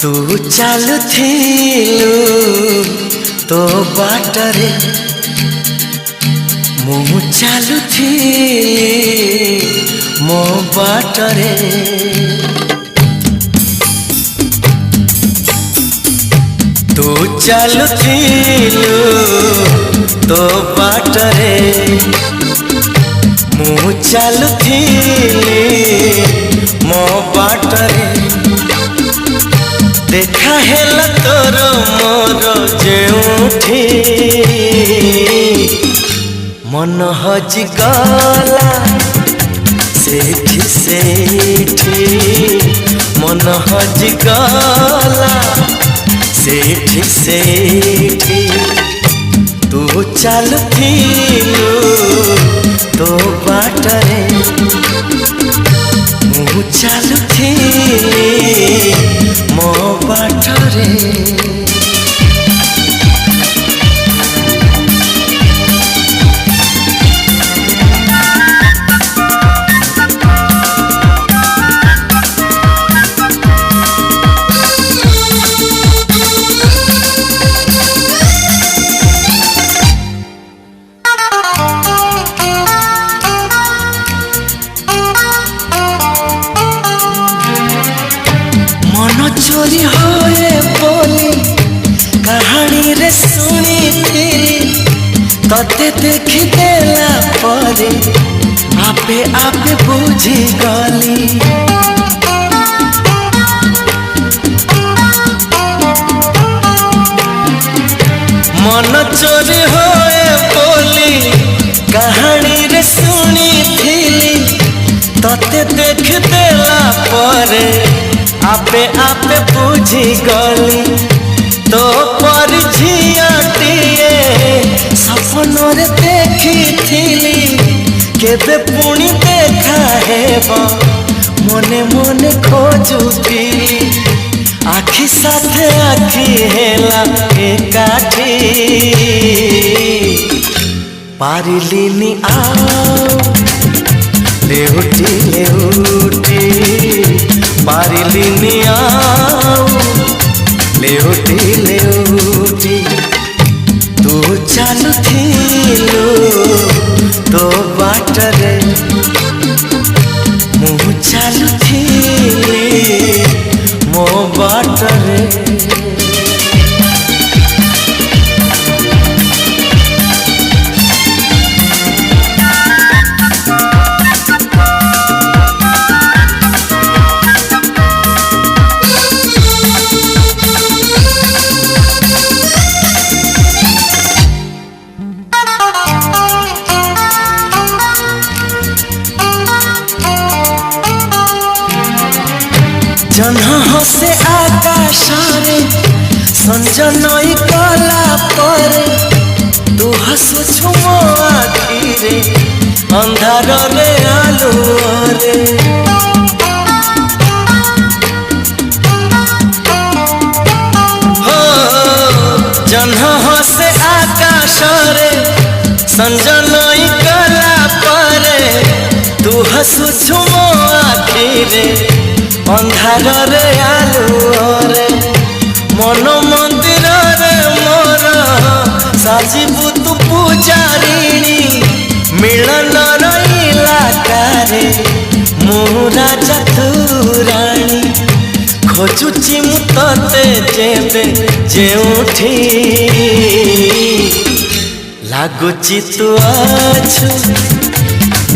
तू चालुथिलु तो बाटरे मु चालुथिली मो बाटरे तू चालुथिलु तो बाटरे मु चालुथिली मो बाटरे देखा हेला तोर मोर जेउठी मन हजि गला सेठी सेठी मन हजि गला सेठी सेठी तू चालुथिलु तो बाटरे मु चालुथिली मो बाटरे चोरी होए बोली कहानी रे सुनी थी तते देखी देला परे आपे आपे बुझी गली मन चोरी होए बोली कहानी रे सुनी थी तते देख देला परे आपे आपे बुझी गली तो पर झियाटिए सपन रे देखी थी केबे पुणी देखा हेबो मने मने खोजुती आखि साथे आखि हेला एकाठी पारिलिनी आओ लेउटी लेउटी पारिलिनी आओ लेउटी लेउटी तू चालुथिलु तो बाटरे मु चालुथिली मो बाटरे जन्ह हसे आकाश रे संजनई कला परे तू हसुछु मो आखि रे अंधार रे आलो रे हो जन्ह हसे आकाश रे संजनई कला परे तू हसुछु मो आखि रे अंधार रे आलुओ रे मन मंदिर रे मोर साजिबु तू पूजारिणी मिलन रहिला कारे मु राजा तू रानी खोजुची मु तते जेबे जेउठी लागुची तू आछु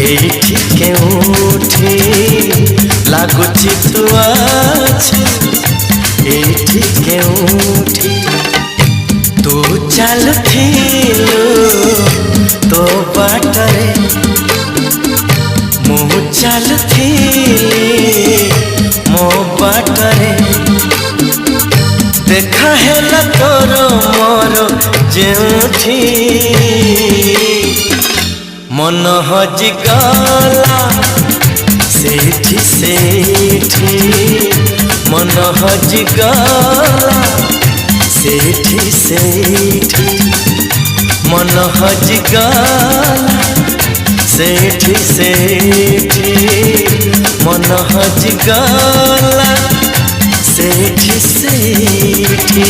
एठी केउठी लागुची तू आछु एठी केउठी तू चालुथिलु तो बाटरे मु चालुथिली मो बाटरे देखा हेला तोर मोर जेउठी मन हजि गला सेठी सेठी मन हजि गला सेठी सेठी मन हजि गला सेठी सेठी मन हजि गला सेठी सेठी।